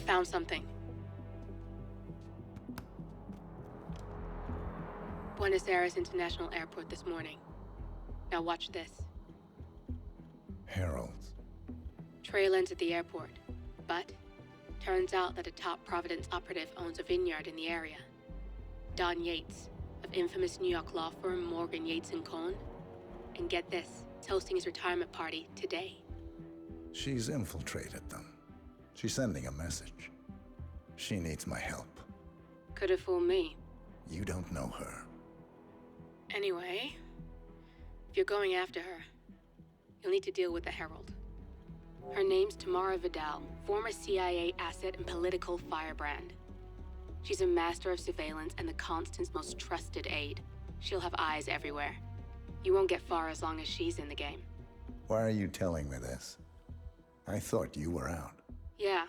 found something. Buenos Aires International Airport this morning. Now watch this. Heralds. Trail ends at the airport, but turns out that a top Providence operative owns a vineyard in the area. Don Yates, of infamous New York law firm Morgan, Yates & Cohn. And get this, he's hosting his retirement party today. She's infiltrated them. She's sending a message. She needs my help. Could have fooled me. You don't know her. Anyway, if you're going after her, you'll need to deal with the Herald. Her name's Tamara Vidal, former CIA asset and political firebrand. She's a master of surveillance and the Constant's most trusted aide. She'll have eyes everywhere. You won't get far as long as she's in the game. Why are you telling me this? I thought you were out. Yeah.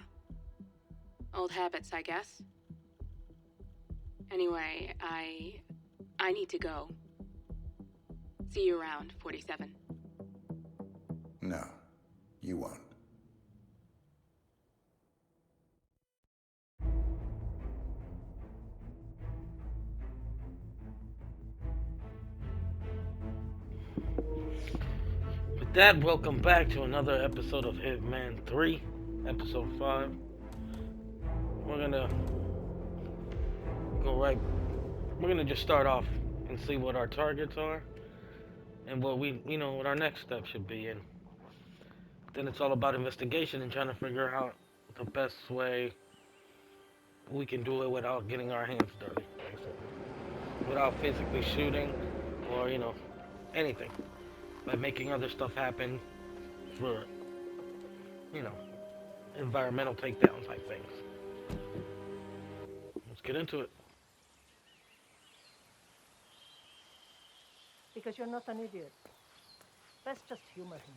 Old habits, I guess. Anyway, I need to go. See you around, 47. No, you won't. With that, welcome back to another episode of Hitman 3, episode 5. We're gonna just start off and see what our targets are and what what our next step should be. And then it's all about investigation and trying to figure out the best way we can do it without getting our hands dirty, basically. Without physically shooting or, anything. By making other stuff happen for, environmental takedown type things. Let's get into it. Because you're not an idiot. Let's just humor him.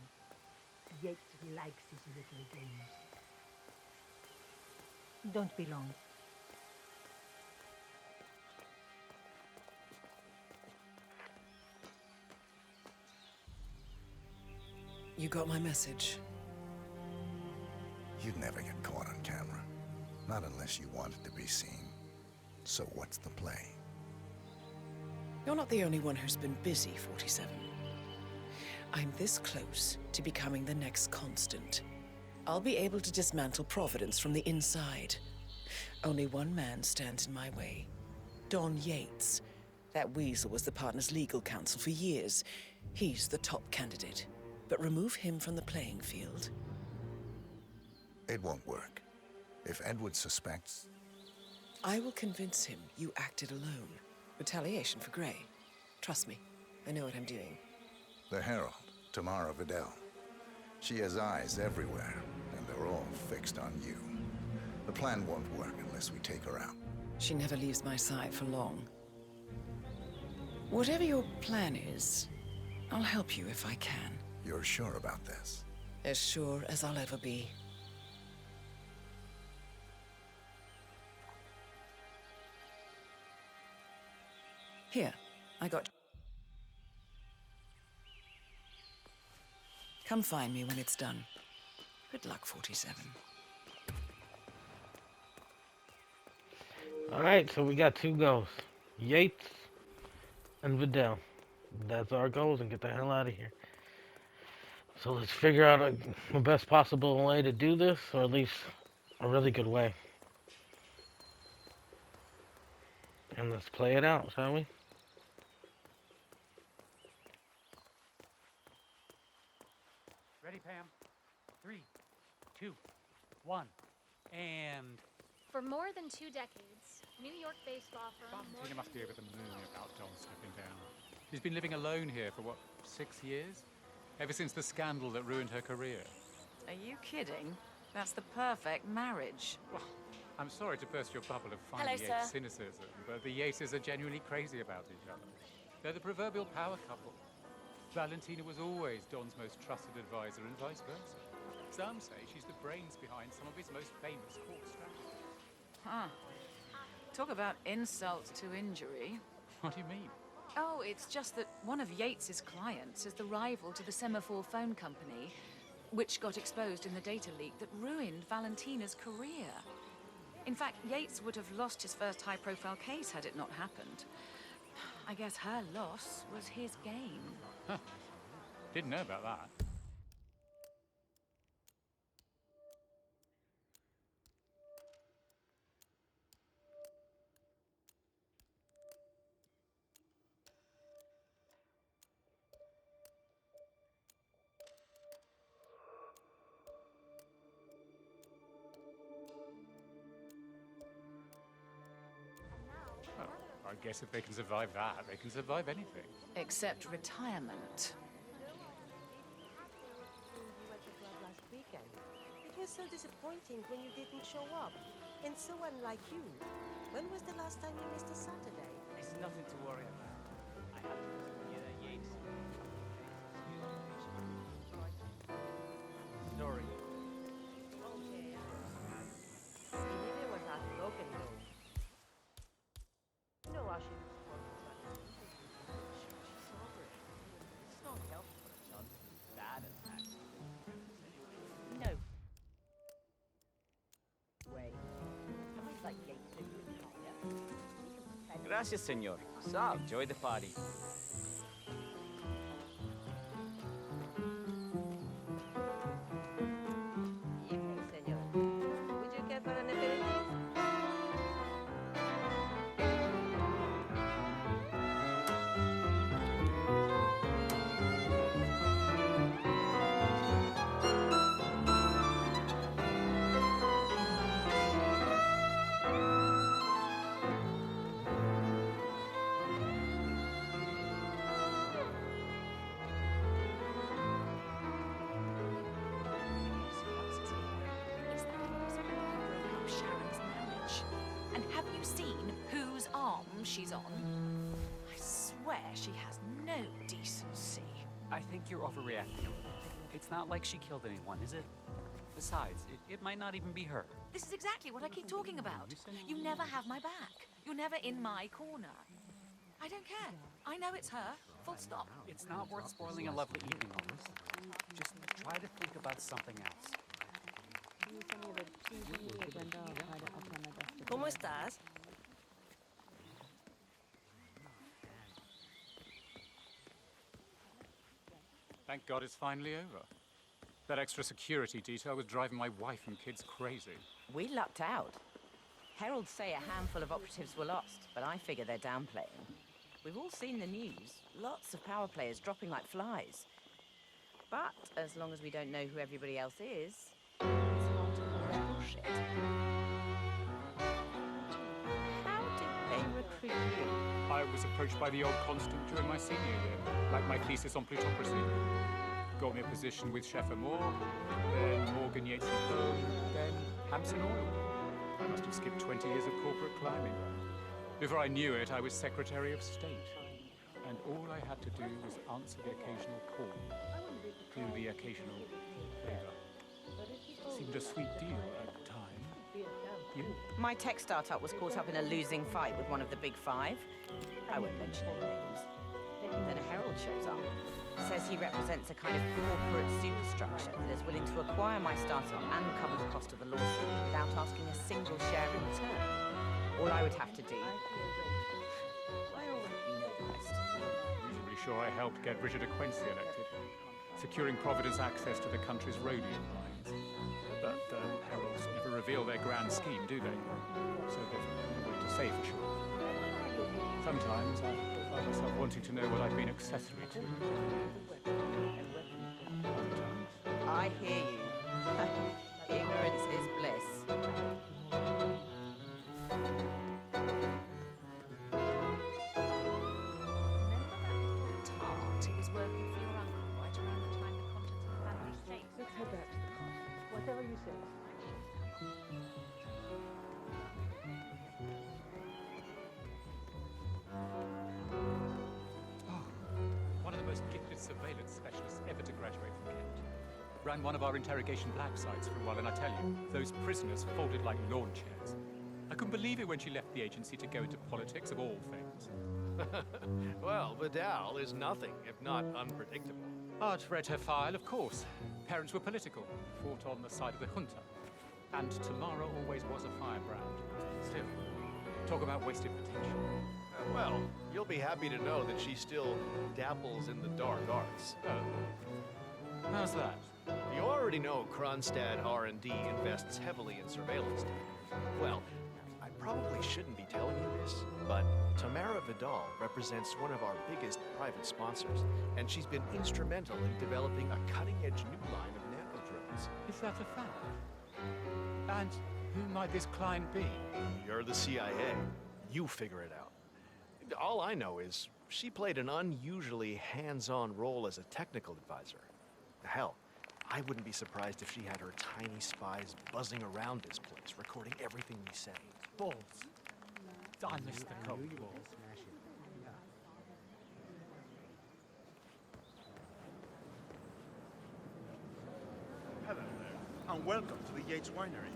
Yates likes his little games. Don't be long. You got my message. You'd never get caught on camera. Not unless you wanted to be seen. So what's the play? You're not the only one who's been busy, 47. I'm this close to becoming the next Constant. I'll be able to dismantle Providence from the inside. Only one man stands in my way. Don Yates. That weasel was the partner's legal counsel for years. He's the top candidate. But remove him from the playing field. It won't work. If Edward suspects... I will convince him you acted alone. Retaliation for Grey. Trust me, I know what I'm doing. The Herald, Tamara Vidal. She has eyes everywhere, and they're all fixed on you. The plan won't work unless we take her out. She never leaves my side for long. Whatever your plan is, I'll help you if I can. You're sure about this? As sure as I'll ever be. Here, I got... Come find me when it's done. Good luck, 47. Alright, so we got 2 goals. Yates and Vidal. That's our goals, and get the hell out of here. So let's figure out the best possible way to do this, or at least a really good way. And let's play it out, shall we? Ready, Pam? 3, 2, 1, and... For more than 2 decades, New York-based law firm... Valentina must be over the moon about John stepping down. She's been living alone here for, 6 years? Ever since the scandal that ruined her career. Are you kidding? That's the perfect marriage. Well, I'm sorry to burst your bubble of fine Hello, Yates sir. cynicism, but the Yates are genuinely crazy about each other. They're the proverbial power couple. Valentina was always Don's most trusted advisor and vice versa. Some say she's the brains behind some of his most famous court strategies. Huh. Talk about insult to injury. What do you mean? Oh, it's just that one of Yates's clients is the rival to the Semaphore phone company, which got exposed in the data leak that ruined Valentina's career. In fact, Yates would have lost his first high-profile case had it not happened. I guess her loss was his gain. Huh. Didn't know about that. Well, I guess if they can survive that, they can survive anything. Except retirement. Last weekend. It was so disappointing when you didn't show up. And so unlike you. When was the last time you missed a Saturday? It's nothing to worry about. I have to get a Yates. Sorry. Okay. Olivia was heartbroken though. You know how she was spoiled by She's over it. It's not helpful, but it's not bad attack. No. Wait. I might like Yates to do it, yeah? Gracias, senor. Enjoy the party. Evening, senor. Would you care for an aperitif? Is that impossible? Broke up Sharon's marriage. And have you seen whose arm she's on? I swear she has no decency. I think you're overreacting. It's not like she killed anyone, is it? Besides, it might not even be her. This is exactly what I keep talking about. You never have my back. You're never in my corner. I don't care. I know it's her. Full stop. It's not worth spoiling a lovely evening on this. Just try to think about something else. ¿Cómo estás? Thank God it's finally over. That extra security detail was driving my wife and kids crazy. We lucked out. Heralds say a handful of operatives were lost, but I figure they're downplaying. We've all seen the news. Lots of power players dropping like flies. But as long as we don't know who everybody else is, it's hard to call that bullshit. How did they recruit you? I was approached by the old constant during my senior year, like my thesis on plutocracy. Got me a position with Chef Moore, then Morgan Yates and Co, then Hampson Oil. I must have skipped 20 years of corporate climbing. Before I knew it, I was Secretary of State. And all I had to do was answer the occasional call, do the occasional favor. Seemed a sweet deal at the time. You? My tech startup was caught up in a losing fight with one of the big five. I won't mention any names. Then a herald shows up. Says he represents a kind of corporate superstructure that is willing to acquire my startup and cover the cost of the lawsuit without asking a single share in return. All I would have to do... Well, you know the rest. Reasonably sure I helped get Richard Quincy elected, securing Providence access to the country's rhodium mines. But heralds never reveal their grand scheme, do they? So there's no way to say for sure. Sometimes I find myself wanting to know what I've been accessory to. I hear you. Ignorance is bliss. Tart who was working for your uncle right around the time the contents of the family estate. Let's head back to the car. Whatever you say. One of the most gifted surveillance specialists ever to graduate from Kent. Ran one of our interrogation black sites for a while, and I tell you, those prisoners folded like lawn chairs. I couldn't believe it when she left the agency to go into politics, of all things. Well, Vidal is nothing if not unpredictable. I'd read her file, of course. Parents were political, fought on the side of the junta. And Tamara always was a firebrand. Still, talk about wasted potential. Well, you'll be happy to know that she still dabbles in the dark arts. Oh. How's that? You already know Kronstadt R&D invests heavily in surveillance tech. Well, I probably shouldn't be telling you this, but Tamara Vidal represents one of our biggest private sponsors, and she's been instrumental in developing a cutting-edge new line of nanodrones. Is that a fact? And who might this client be? You're the CIA. You figure it out. All I know is she played an unusually hands-on role as a technical advisor. Hell, I wouldn't be surprised if she had her tiny spies buzzing around this place, recording everything we say. Balls. I missed the cold war. Hello there, and welcome to the Yates Winery.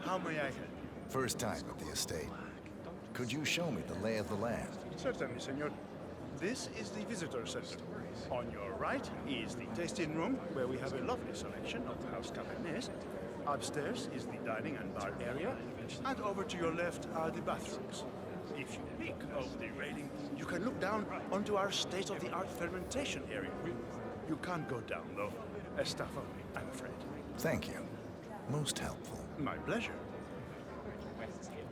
How may I help you? First time at the estate. Could you show me the lay of the land? Certainly, senor. This is the visitor center. On your right is the tasting room, where we have a lovely selection of house cabernets. Upstairs is the dining and bar area, and over to your left are the bathrooms. If you peek over the railing, you can look down onto our state-of-the-art fermentation area. You can't go down, though. Staff only, I'm afraid. Thank you. Most helpful. My pleasure. West's here.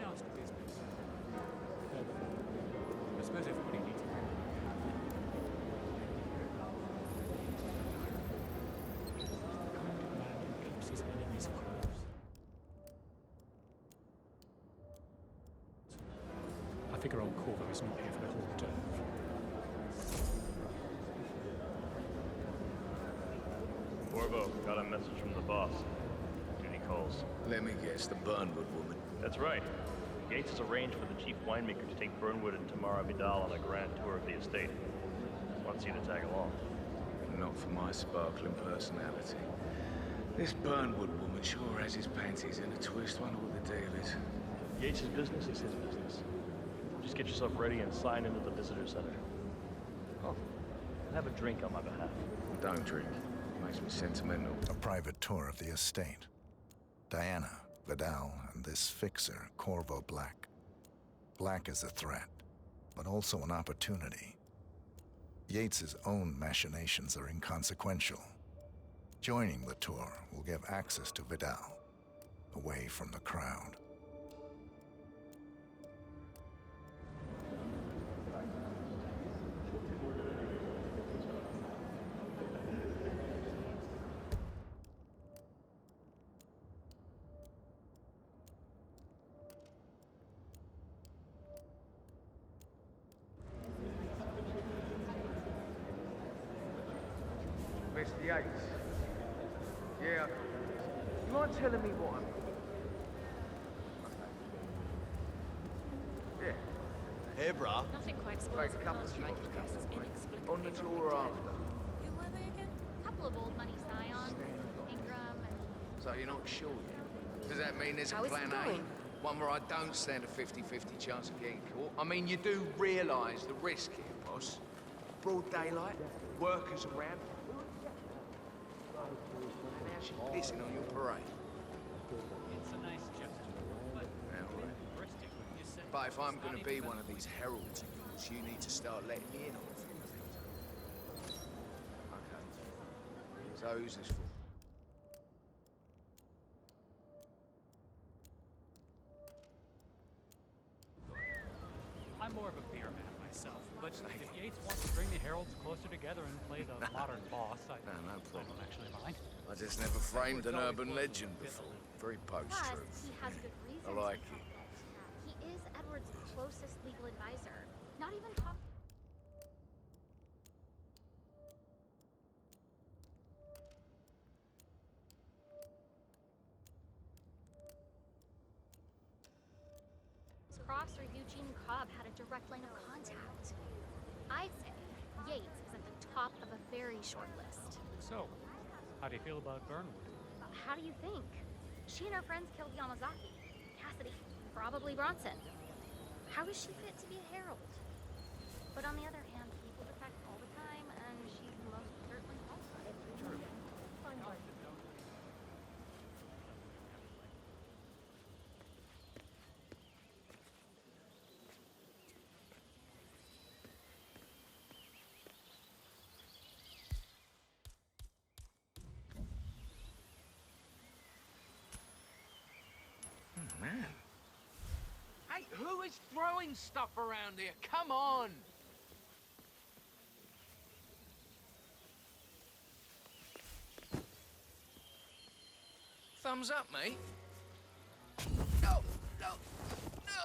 Now it's business. I suppose everybody needs it. I figure old Corvo is not here for the hors d'oeuvre. Corvo, got a message from the boss. Duty calls. Let me guess, the Burnwood woman. That's right. Gates has arranged for the chief winemaker to take Burnwood and Tamara Vidal on a grand tour of the estate. Wants you to tag along. Not for my sparkling personality. This Burnwood woman sure has his panties in a twist. Wonder what the deal is. Gates' business is his business. Just get yourself ready and sign into the visitor center. Oh, and have a drink on my behalf. Don't drink. Makes me sentimental. A private tour of the estate. Diana, Vidal, and this fixer, Corvo Black. Black is a threat, but also an opportunity. Yates's own machinations are inconsequential. Joining the tour will give access to Vidal, away from the crowd. Mr. Yates. Yeah. You mind telling me what I'm... Yeah. Hey, brah. Nothing quite Like spoils a a couple of striking shots, price is inexplicably on the tour after. Who were they again? A couple of old money scions, Ingram and... So you're not sure yet? Does that mean there's a How is plan it A? going? One where I don't stand a 50-50 chance of getting caught? I mean, you do realise the risk here, boss. Broad daylight, workers around. And now she's pissing on your parade. It's a nice gesture, but heuristic when you say. But if I'm going to be one of these heralds of yours, you need to start letting me in on a few things. Okay. So who's this for? I'm more of a beer man myself, but if Yates wants to bring the heralds closer together and play the modern boss, I No problem. don't actually mind. I just never framed an urban legend before. Very post-truth. Plus, he has good reasons. I like to it. He is Edward's closest legal advisor. Not even top... Cross or Eugene Cobb had a direct line of contact. I'd say Yates is at the top of a very short list. So, how do you feel about Burnwood? How do you think? She and her friends killed Yamazaki, Cassidy, probably Bronson. How is she fit to be a herald? But on the other hand, people defect all the time, and she's most certainly qualified. Hey, who is throwing stuff around here? Come on! Thumbs up, mate. No, no, no!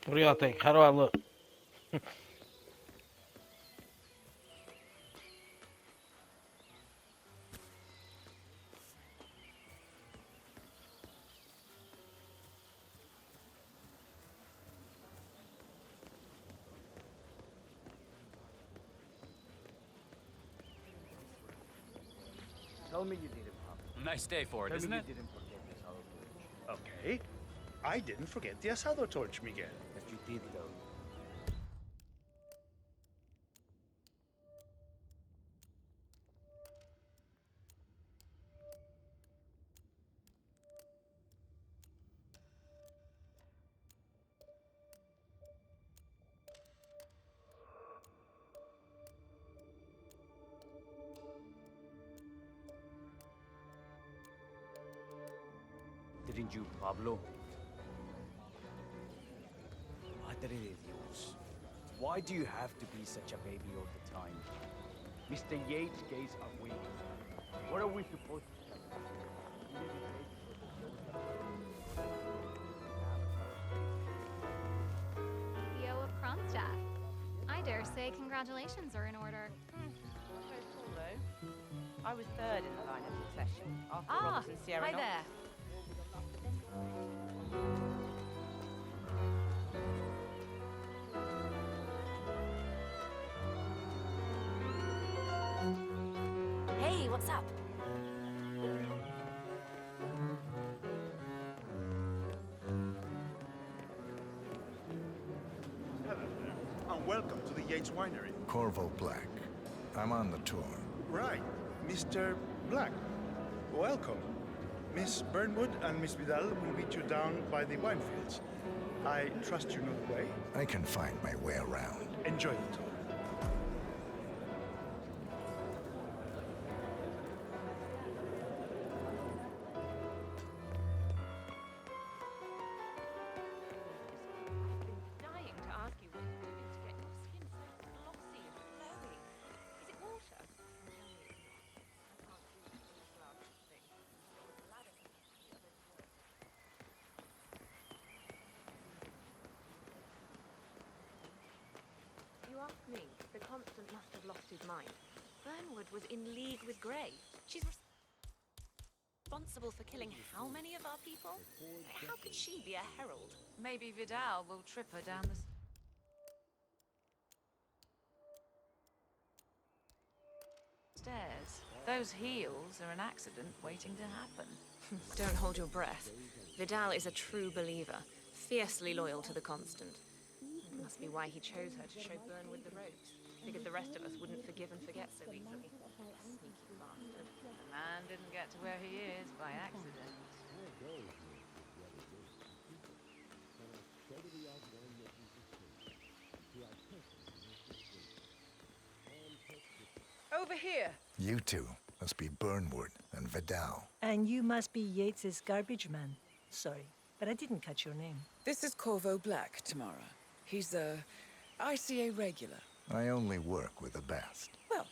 What do y'all think? How do I look? Tell me you didn't, Pop. Nice day for it, Tell isn't me it? you didn't forget the asado torch. Okay. I didn't forget the asado torch, Miguel. But you did, though. Didn't you, Pablo? Madre de Dios. Why do you have to be such a baby all the time? Mr. Yates' gates are waiting. What are we supposed to do? Theo of Kronstadt. I dare say congratulations are in order. Very cool, though. I was third in the line of succession after Ah, Robinson Sierra hi Knox. there. Hey, what's up? Hello there, and welcome to the Yates Winery. Corvo Black. I'm on the tour. Right, Mr. Black. Welcome. Miss Burnwood and Miss Vidal will meet you down by the wine fields. I trust you know the way. I can find my way around. Enjoy the tour. Dying to ask you what you're doing to get your skin so glossy and glowing. Is it water? You asked me. The Constant must have lost his mind. Burnwood was in league with Grey. She's responsible for killing how many of our people? How could she be a herald? Maybe Vidal will trip her down the stairs. Those heels are an accident waiting to happen. Don't hold your breath. Vidal is a true believer, fiercely loyal to the Constant. It must be why he chose her to show Burnwood the ropes. Figured the rest of us wouldn't forgive and forget so easily. Sneaky bastard. The man didn't get to where he is by accident. Over here. You two must be Burnwood and Vidal. And you must be Yates's garbage man. Sorry, but I didn't catch your name. This is Corvo Black, Tamara. He's a ICA regular. I only work with the best. Well,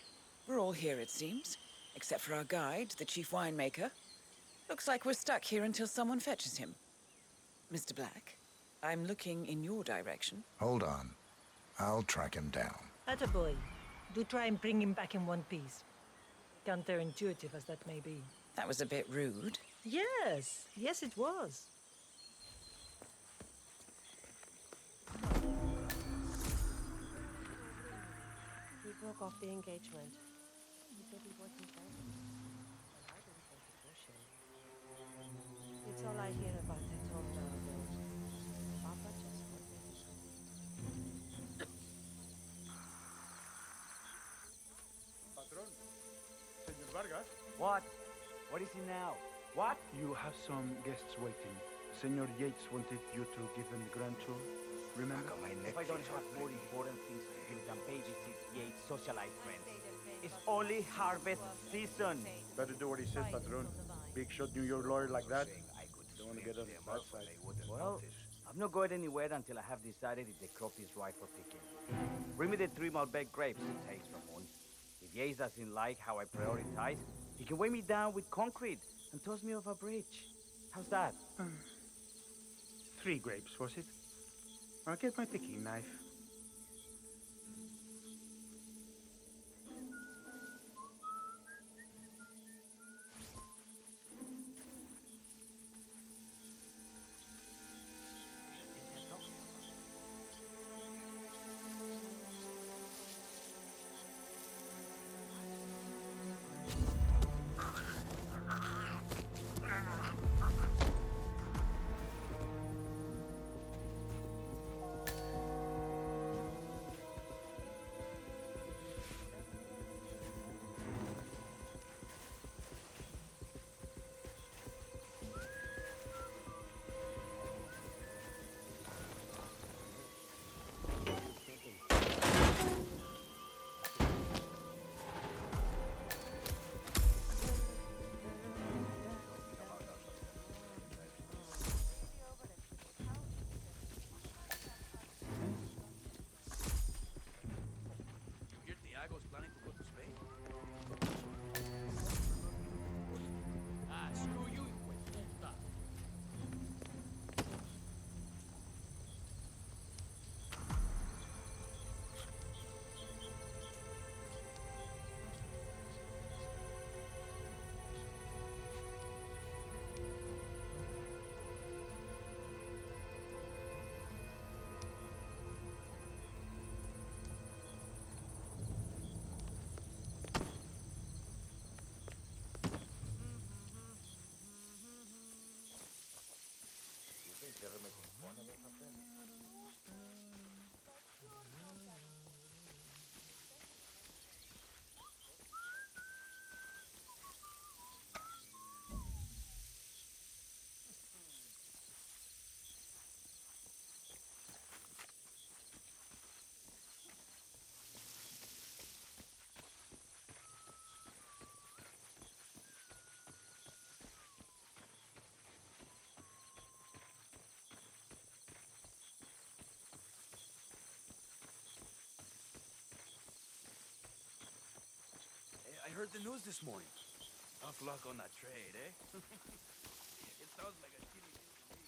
we're all here, it seems. Except for our guide, the chief winemaker. Looks like we're stuck here until someone fetches him. Mr. Black, I'm looking in your direction. Hold on. I'll track him down. Attaboy. Do try and bring him back in one piece. Counterintuitive as that may be. That was a bit rude. Yes, yes it was. He broke off the engagement. He said he wasn't there. I didn't think it was him. It's all I hear about at home nowadays. Papa What? What is it now? What? You have some guests waiting. Senor Yates wanted you to give them the grand tour. Remember? If I don't have more important things to do than babysit Yates' socialite friends. It's only harvest season. Better do what he says, Patron. Big shot New York lawyer like that. Don't want to get on his bad side. Well, I'm not going anywhere until I have decided if the crop is right for picking. Bring me the 3 Malbec grapes, thanks, Ramon. If Yates doesn't like how I prioritize, he can weigh me down with concrete and toss me off a bridge. How's that? 3 grapes, was it? I'll get my picking knife. I heard the news this morning. Tough luck on that trade, eh? It sounds like a shitty deal to me.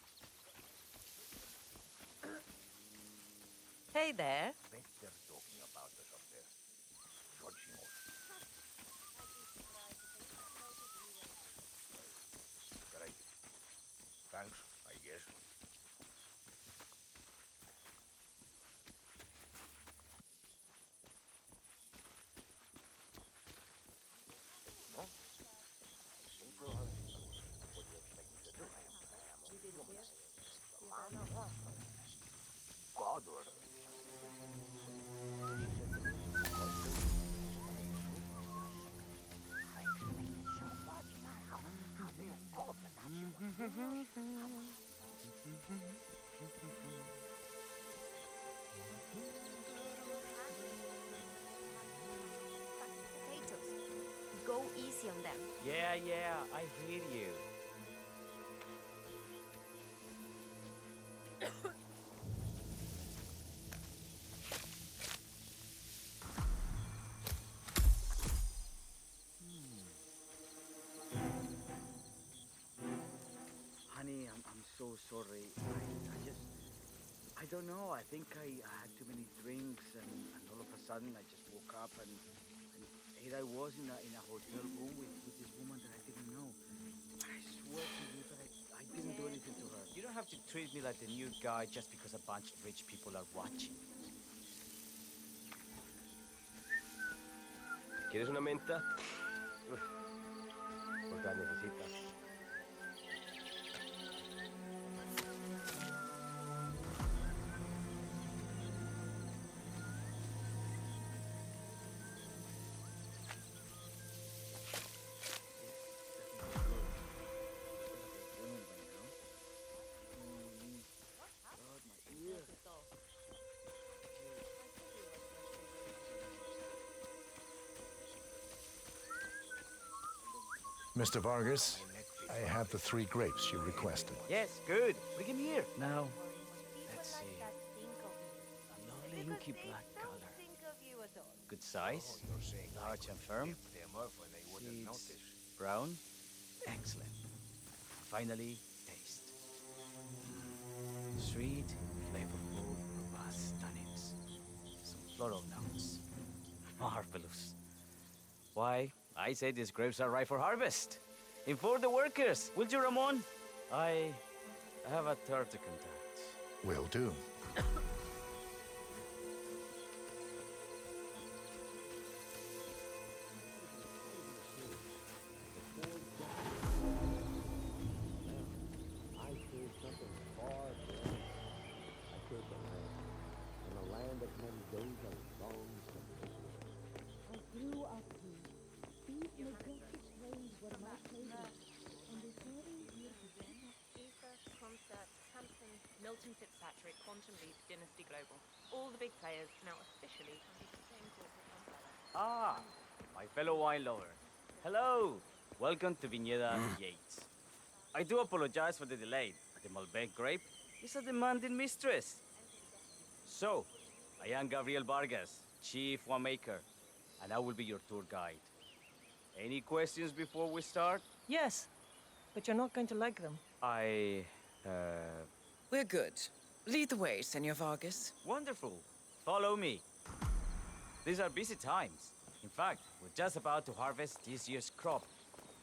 Hey there. Better talking about us up there. Judging us. Great. Thanks, I guess. No? God, Potatoes. Go easy on them. Yeah, I hear you. Honey, I'm so sorry. I don't know. I think I had too many drinks and all of a sudden I just woke up and here I was in a hotel room with this woman that I didn't know. I swear to you that I didn't do anything to her. You don't have to treat me like the new guy just because a bunch of rich people are watching. ¿Quieres una menta? Uf, pues la necesitas. Mr. Vargas, I have the 3 grapes you requested. Yes, good. Bring him here. Now, let's see. A lovely inky black color. Good size. Large and firm. Seeds brown. Excellent. Finally, taste. Sweet, flavorful, robust tannins. Some floral notes. Marvelous. Why, I say these grapes are ripe for harvest. Inform the workers, will you, Ramon? I have a third to contact. Will do. I feel something far beyond. I feel the land, and the land that men days are long separation. I grew up here. These majestic plains were my playground, and they carry here to Milton Fitzpatrick, Quantum Leap, Dynasty Global. All the big players now officially under the same corporate umbrella. Ah, my fellow wine lover. Hello. Welcome to Viñeda Yates. I do apologize for the delay. The Malbec grape is a demanding mistress. So, I am Gabriel Vargas, Chief Winemaker, and I will be your tour guide. Any questions before we start? Yes, but you're not going to like them. We're good. Lead the way, Senor Vargas. Wonderful. Follow me. These are busy times. In fact, we're just about to harvest this year's crop.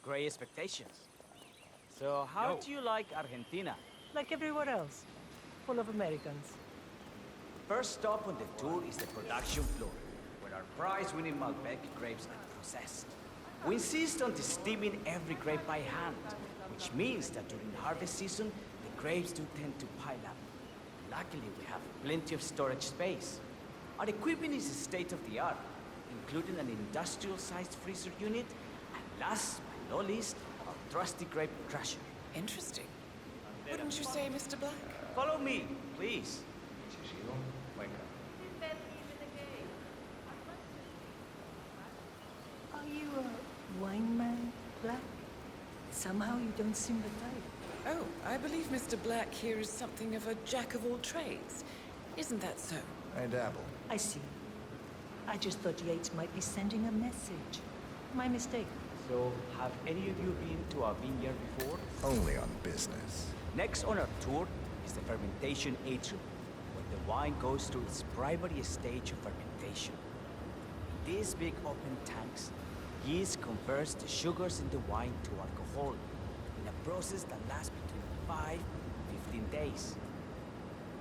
Great expectations. So how do you like Argentina? Like everywhere else. Full of Americans. First stop on the tour is the production floor, where our prize-winning Malbec grapes are processed. We insist on steaming every grape by hand, which means that during harvest season, the grapes do tend to pile up. Luckily, we have plenty of storage space. Our equipment is state-of-the-art, including an industrial-sized freezer unit, and last but not least, our trusty grape crusher. Interesting. Wouldn't you say, Mr. Black? Follow me, please. Are you a wine man, Black? Somehow you don't seem the type. Oh, I believe Mr. Black here is something of a jack of all trades. Isn't that so? I dabble. I see. I just thought Yates might be sending a message. My mistake. So, have any of you been to a vineyard before? Only on business. Next on our tour is the fermentation atrium, where the wine goes through its primary stage of fermentation. In these big open tanks, yeast converts the sugars in the wine to alcohol, in a process that lasts between 5 and 15 days.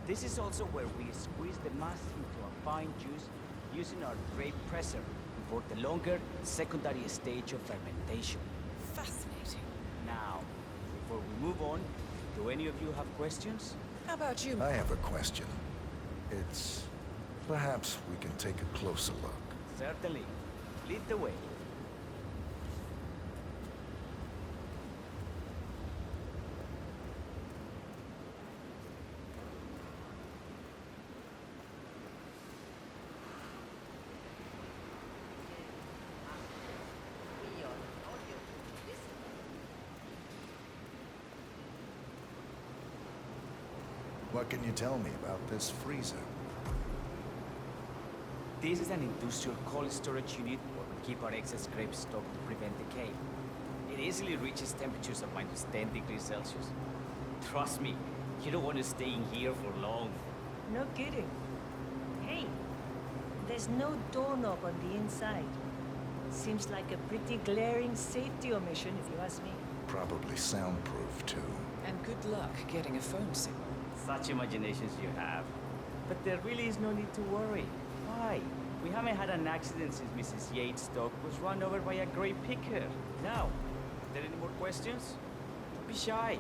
This is also where we squeeze the mass into a fine juice using our grape presser for the longer secondary stage of fermentation. Fascinating. Now, before we move on, do any of you have questions? How about you? I have a question. It's... perhaps we can take a closer look. Certainly. Lead the way. What can you tell me about this freezer? This is an industrial cold storage unit where we keep our excess grape stock to prevent decay. It easily reaches temperatures of -10 degrees Celsius. Trust me, you don't want to stay in here for long. No kidding. Hey, there's no doorknob on the inside. Seems like a pretty glaring safety omission, if you ask me. Probably soundproof, too. And good luck getting a phone signal. Such imaginations you have. But there really is no need to worry. Why? We haven't had an accident since Mrs. Yates' dog was run over by a grape picker. Now, are there any more questions? Don't be shy.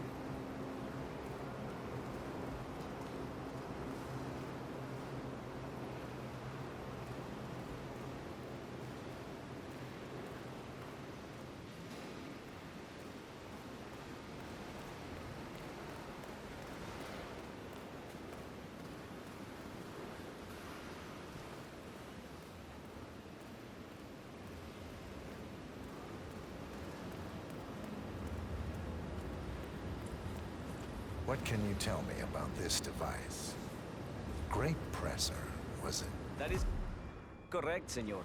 What can you tell me about this device? Grape presser, was it? That is correct, senor.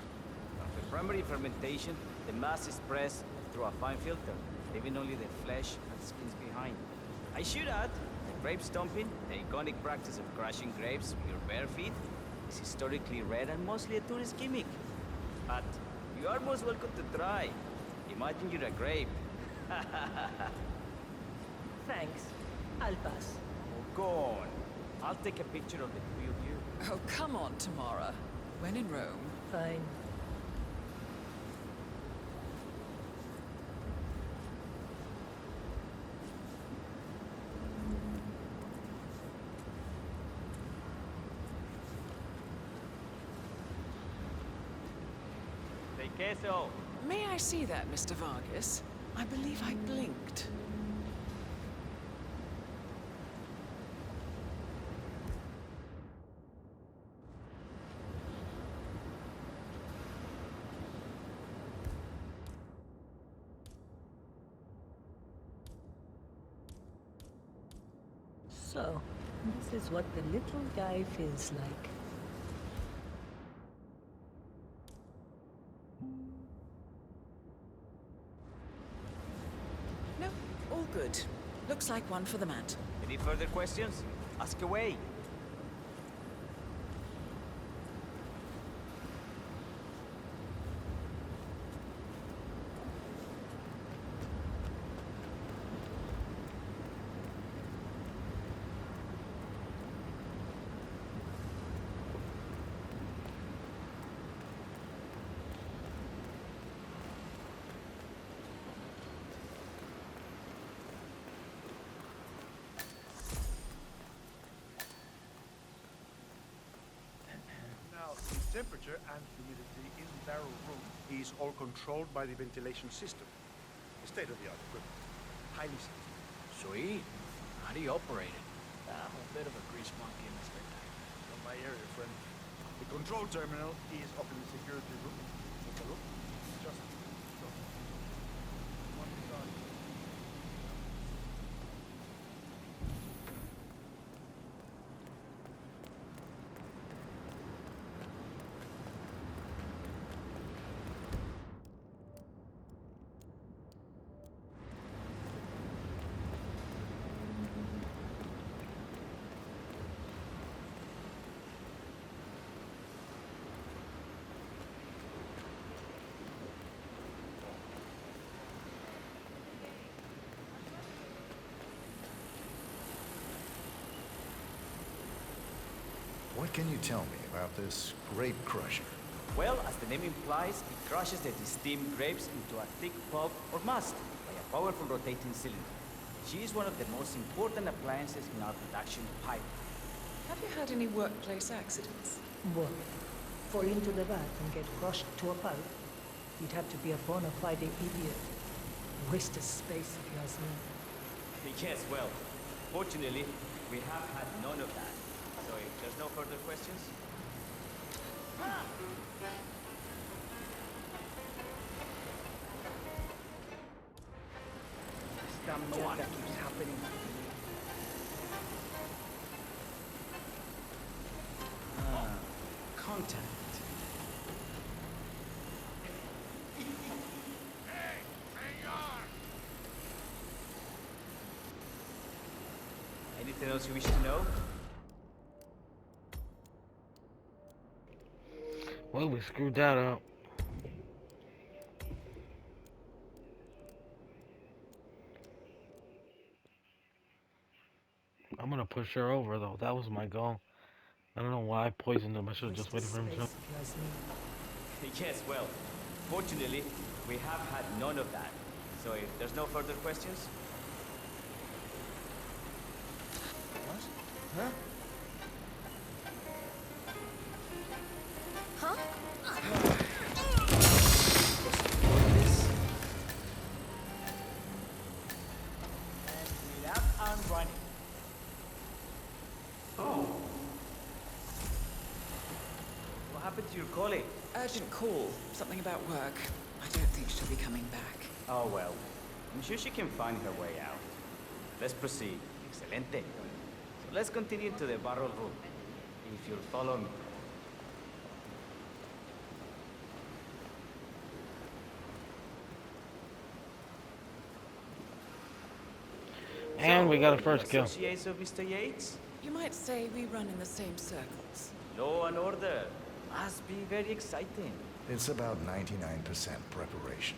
After primary fermentation, the mass is pressed through a fine filter, leaving only the flesh and skins behind. I should add, the grape stomping, the iconic practice of crushing grapes with your bare feet, is historically rare and mostly a tourist gimmick. But you are most welcome to try. Imagine you're a grape. Thanks. I'll pass. Oh, go on. I'll take a picture of the three of you. Oh, come on, Tamara. When in Rome. Fine. De queso. May I see that, Mr. Vargas? I believe I blinked. So, this is what the little guy feels like. No, all good. Looks like one for the mat. Any further questions? Ask away. Temperature and humidity in the barrel room is all controlled by the ventilation system. State-of-the-art equipment. Highly sensitive. Sweet. How do you operate it? I'm a bit of a grease monkey in this thing. From my area, friend. The control terminal is up in the security room. Take a look. Just so. One regard. What can you tell me about this grape crusher? Well, as the name implies, it crushes the steamed grapes into a thick pulp or must by a powerful rotating cylinder. She is one of the most important appliances in our production pipeline. Have you had any workplace accidents? What? Fall into the vat and get crushed to a pulp? You'd have to be a bona fide idiot. Waste of space, if you ask me. Yes, well, fortunately, we have had none of that. So if there's no further questions... Damn what that keeps happening. Contact. Anything else you wish to know? Well, we screwed that up. I'm gonna push her over, though. That was my goal. I don't know why I poisoned him. I should have just waited for him to jump. Yes, well, fortunately, we have had none of that. So if there's no further questions... What? Huh? I'm running. Oh. What happened to your colleague? Urgent call. Something about work. I don't think she'll be coming back. Oh well. I'm sure she can find her way out. Let's proceed. Excelente. So let's continue to the barrel room. If you'll follow me. And we got a first kill. Associates of Mr. Yates? You might say we run in the same circles. Law and order. Must be very exciting. It's about 99% preparation.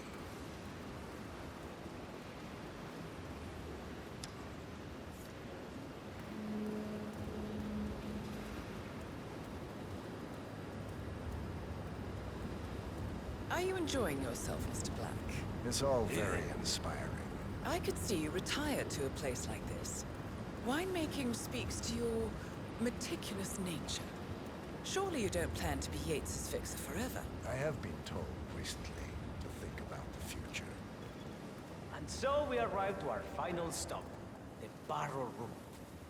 Are you enjoying yourself, Mr. Black? It's all very inspiring. I could see you retired to a place like this. Winemaking speaks to your meticulous nature. Surely you don't plan to be Yates's fixer forever. I have been told recently to think about the future. And so we arrived to our final stop, the barrel room.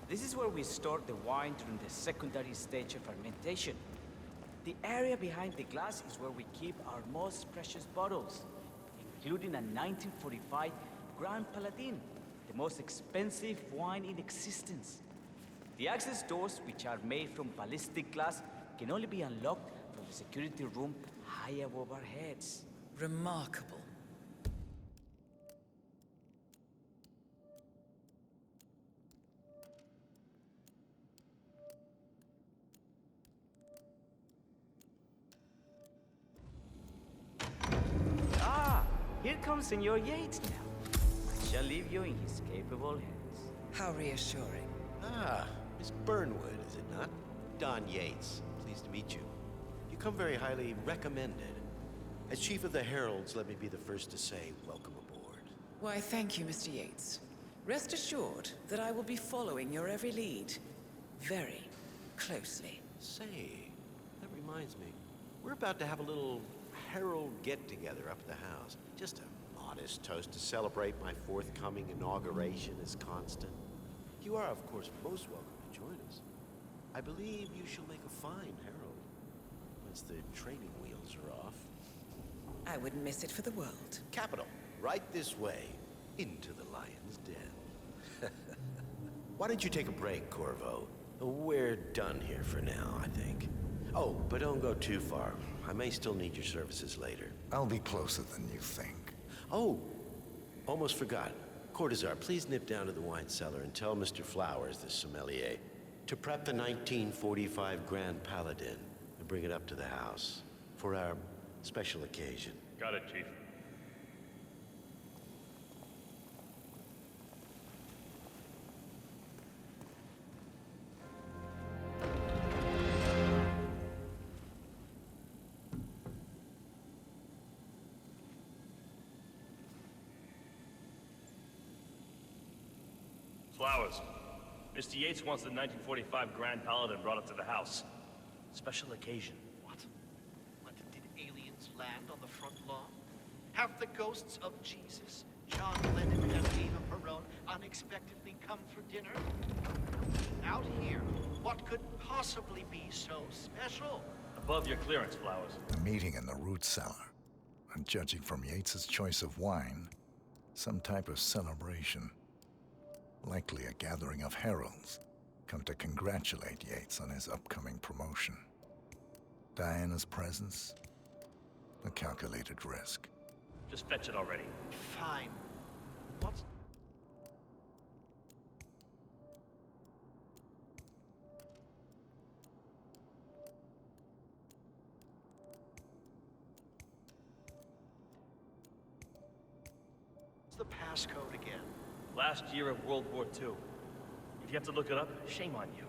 This is where we store the wine during the secondary stage of fermentation. The area behind the glass is where we keep our most precious bottles, including a 1945 Grand Paladin, the most expensive wine in existence. The access doors, which are made from ballistic glass, can only be unlocked from the security room high above our heads. Remarkable. Ah, here comes Senor Yates now. I shall leave you in his capable hands. How reassuring. Ah, Miss Burnwood, is it not? Don Yates. Pleased to meet you. You come very highly recommended. As Chief of the Heralds, let me be the first to say welcome aboard. Why, thank you, Mr. Yates. Rest assured that I will be following your every lead very closely. Say, that reminds me. We're about to have a little Herald get-together up at the house. Just a modest toast to celebrate my forthcoming inauguration as Constant. You are, of course, most welcome to join us. I believe you shall make a fine herald, once the training wheels are off. I wouldn't miss it for the world. Capital. Right this way, into the lion's den. Why don't you take a break, Corvo? We're done here for now, I think. Oh, but don't go too far. I may still need your services later. I'll be closer than you think. Oh, almost forgot. Cortazar, please nip down to the wine cellar and tell Mr. Flowers, the sommelier, to prep the 1945 Grand Paladin and bring it up to the house for our special occasion. Got it, Chief. Flowers. Mr. Yates wants the 1945 Grand Paladin brought up to the house. Special occasion. What? Did aliens land on the front lawn? Have the ghosts of Jesus, John Lennon, and Eva Perón unexpectedly come for dinner? Out here, what could possibly be so special? Above your clearance, Flowers. A meeting in the root cellar. And judging from Yates's choice of wine, some type of celebration. Likely a gathering of heralds, come to congratulate Yates on his upcoming promotion. Diana's presence, a calculated risk. Just fetch it already. Fine. What's... the passcode again? Last year of World War II. If you have to look it up, shame on you.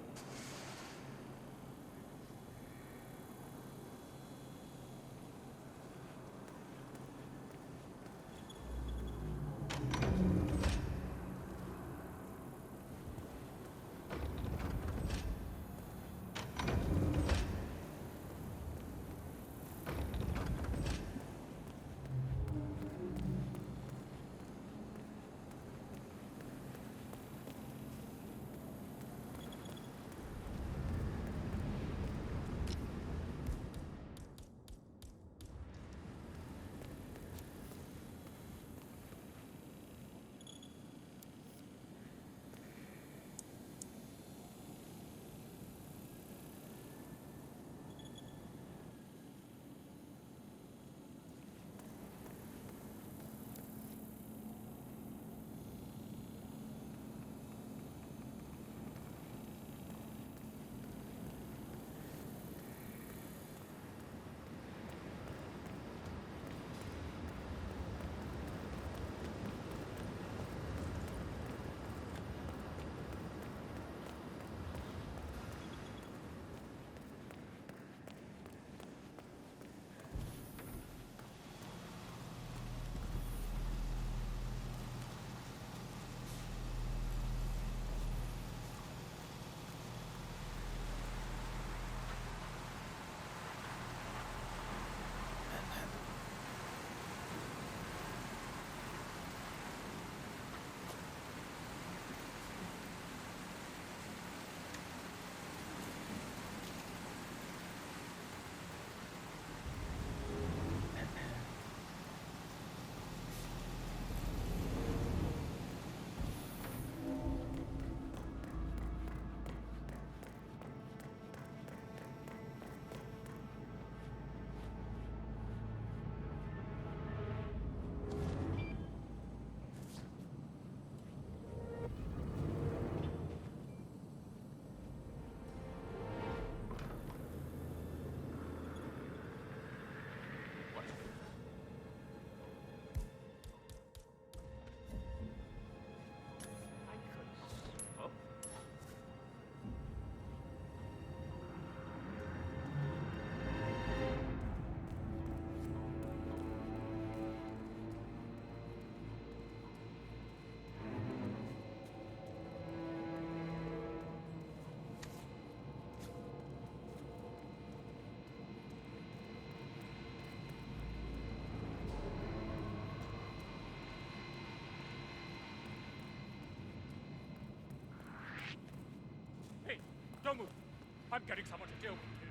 I'm getting someone to deal with him.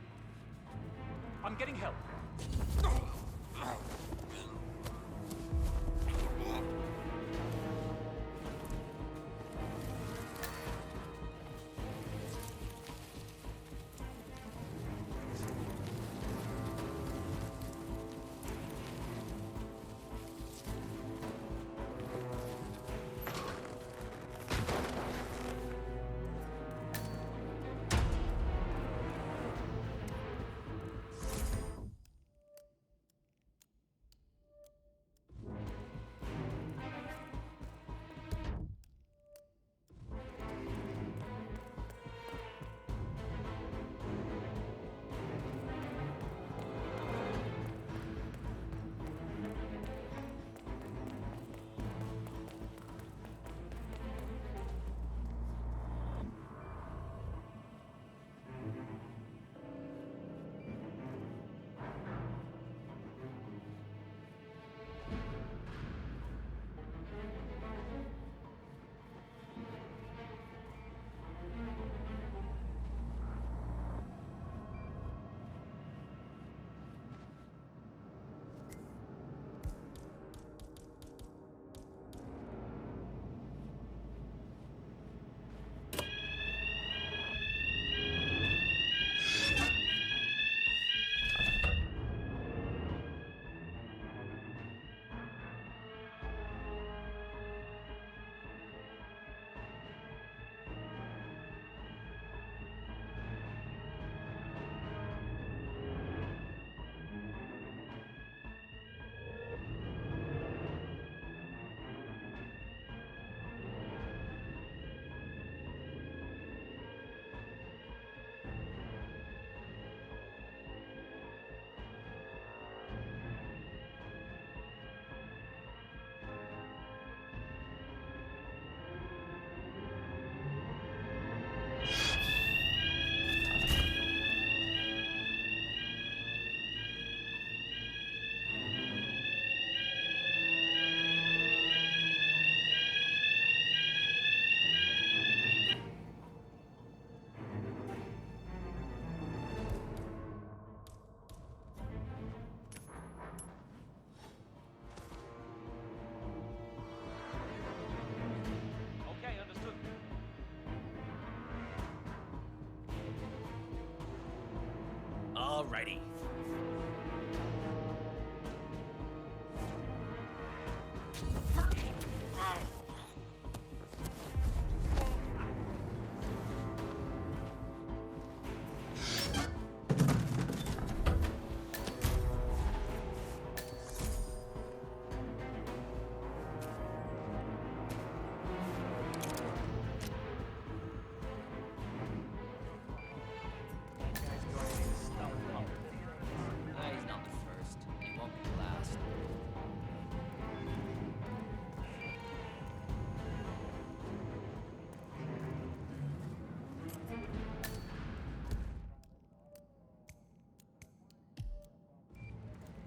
I'm getting help. Okay, understood. Alrighty. He's not the first. He won't be the last.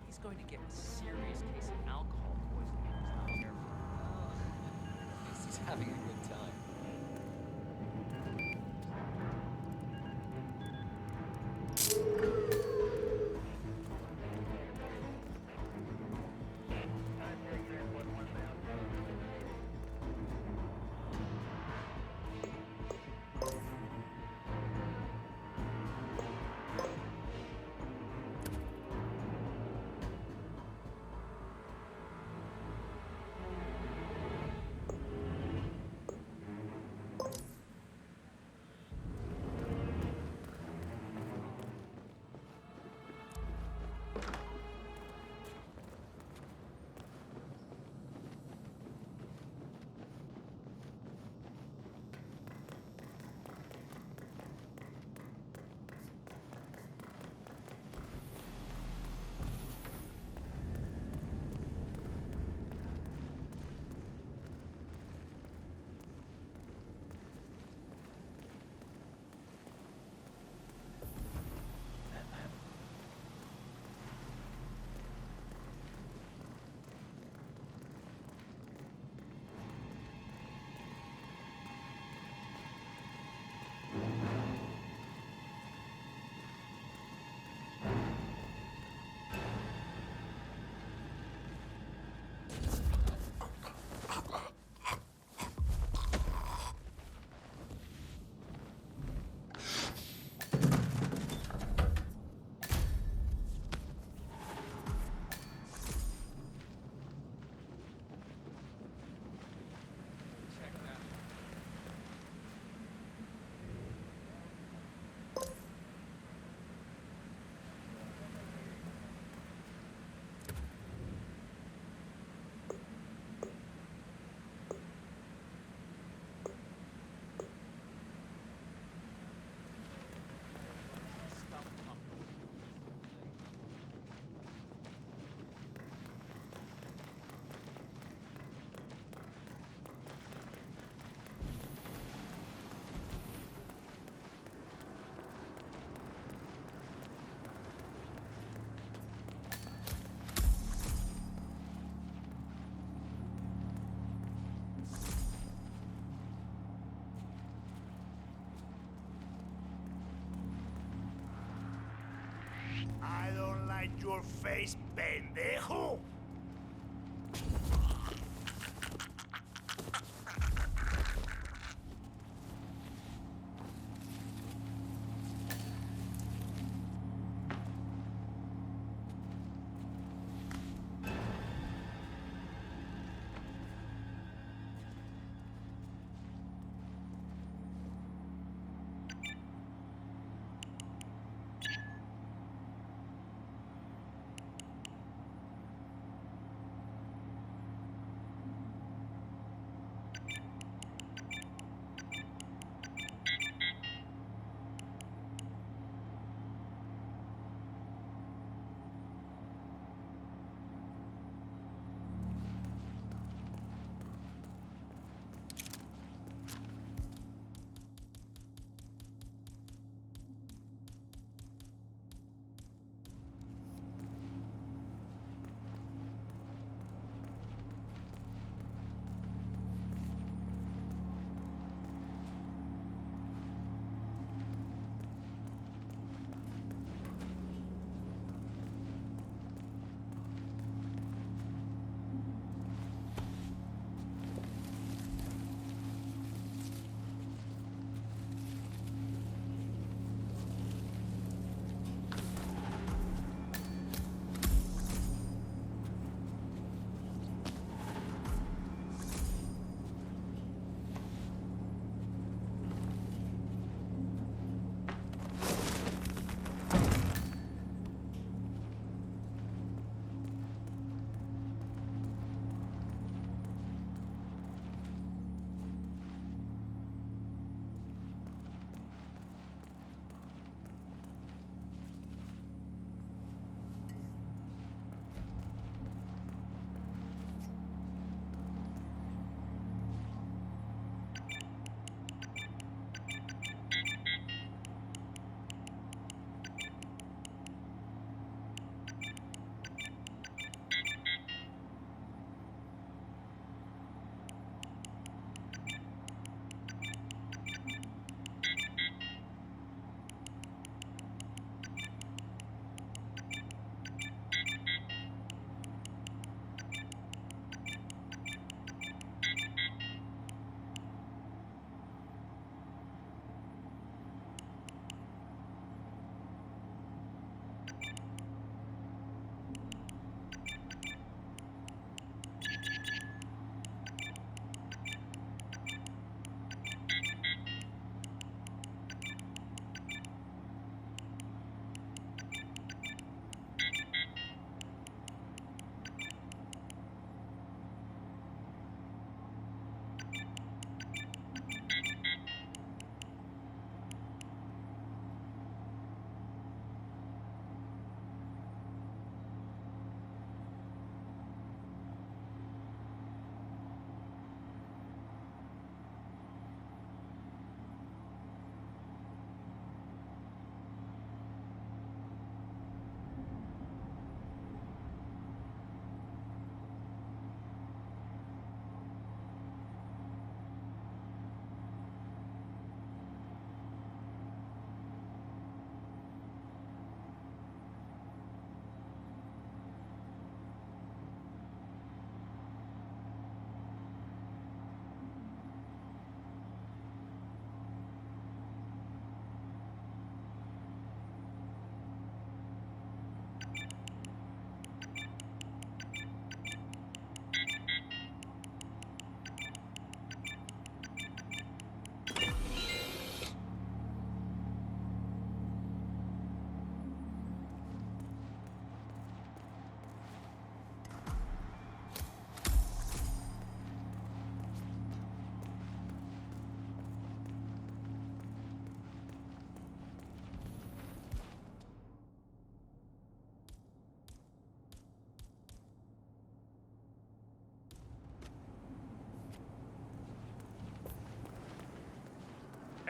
He's going to get a serious case of alcohol poisoning if he's not careful. At least he's having a good time. hide your face, pendejo?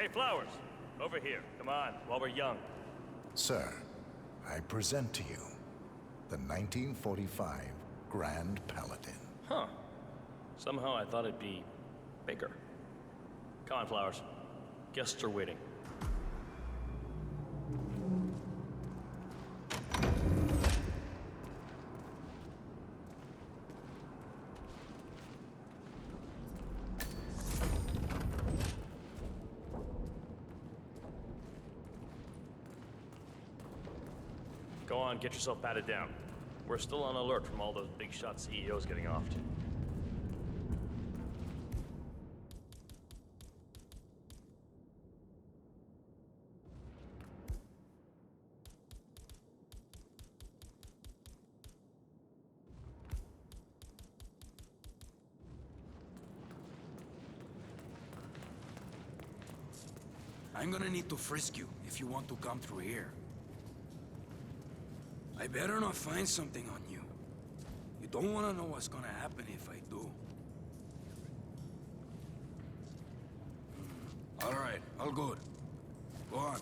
Hey, Flowers! Over here. Come on, while we're young. Sir, I present to you the 1945 Grand Paladin. Huh. Somehow I thought it'd be bigger. Come on, Flowers. Guests are waiting. Go on, get yourself patted down. We're still on alert from all those big shot CEOs getting offed. I'm gonna need to frisk you if you want to come through here. I better not find something on you. You don't want to know what's gonna happen if I do. All right, all good. Go on.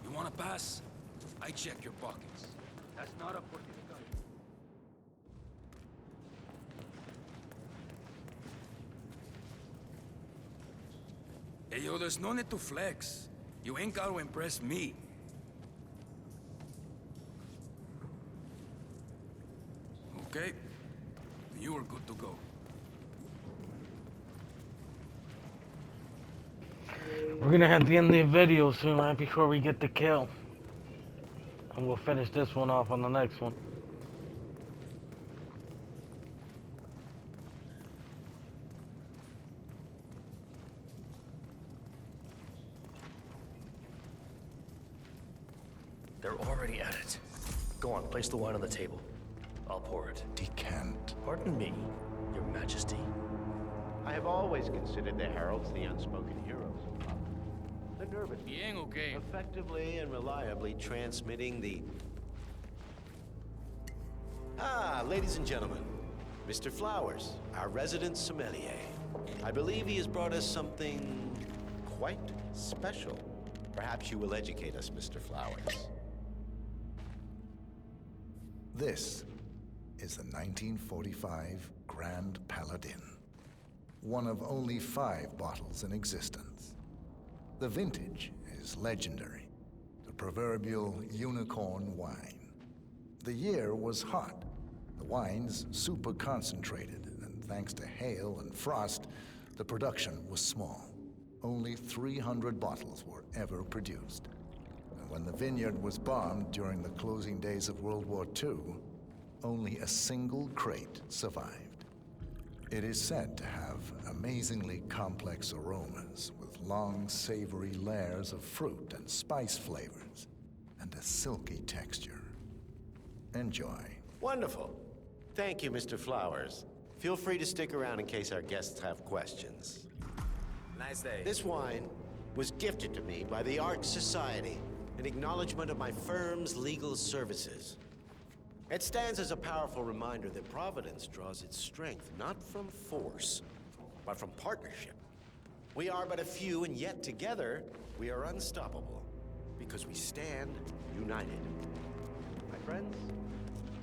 You wanna pass? I check your pockets. That's not up for discussion. Hey, yo, there's no need to flex. You ain't got to impress me. Okay? You are good to go. We're gonna have to end the video soon, right before we get the kill. And we'll finish this one off on the next one. They're already at it. Go on, place the wine on the table. I'll pour it. Decant. Pardon me, Your Majesty. I have always considered the heralds the unspoken heroes of Providence. The nervous, Bien, okay. effectively and reliably transmitting the... Ah, ladies and gentlemen, Mr. Flowers, our resident sommelier. I believe he has brought us something quite special. Perhaps you will educate us, Mr. Flowers. This is the 1945 Grand Paladin, one of only 5 bottles in existence. The vintage is legendary, the proverbial unicorn wine. The year was hot, the wine's super concentrated, and thanks to hail and frost, the production was small. Only 300 bottles were ever produced. And when the vineyard was bombed during the closing days of World War II, only a single crate survived. It is said to have amazingly complex aromas with long, savory layers of fruit and spice flavors, and a silky texture. Enjoy. Wonderful. Thank you, Mr. Flowers. Feel free to stick around in case our guests have questions. Nice day. This wine was gifted to me by the Art Society in acknowledgement of my firm's legal services. It stands as a powerful reminder that Providence draws its strength not from force, but from partnership. We are but a few, and yet together we are unstoppable because we stand united. My friends,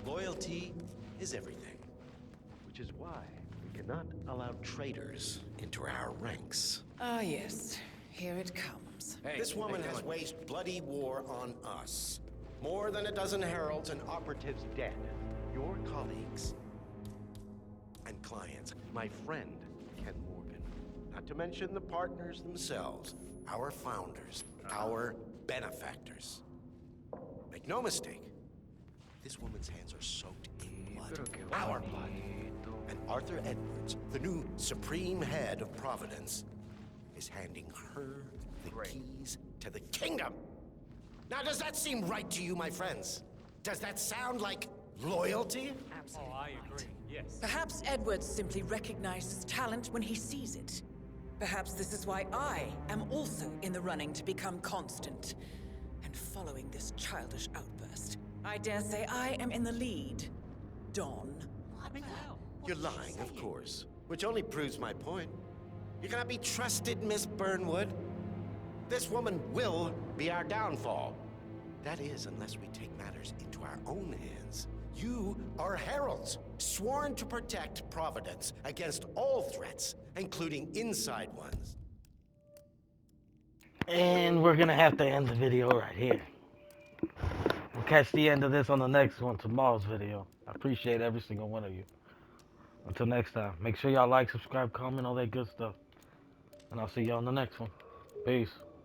loyalty is everything, which is why we cannot allow traitors into our ranks. Ah, yes. Here it comes. Hey, this woman has waged bloody war on us. More than a dozen heralds and operatives dead. Your colleagues and clients. My friend, Ken Morgan. Not to mention the partners themselves. Our founders. Our benefactors. Make no mistake. This woman's hands are soaked in blood. Our blood. And Arthur Edwards, the new supreme head of Providence, is handing her the keys to the kingdom. Now, does that seem right to you, my friends? Does that sound like loyalty? Oh, I agree, yes. Perhaps Edwards simply recognizes talent when he sees it. Perhaps this is why I am also in the running to become constant. And following this childish outburst, I dare say I am in the lead. Dawn. You're lying, of course. Which only proves my point. You cannot be trusted, Miss Burnwood. This woman will be our downfall. That is, unless we take matters into our own hands. You are heralds, sworn to protect Providence against all threats, including inside ones. And we're gonna have to end the video right here. We'll catch the end of this on the next one, tomorrow's video. I appreciate every single one of you. Until next time, make sure y'all like, subscribe, comment, all that good stuff. And I'll see y'all in the next one. Peace.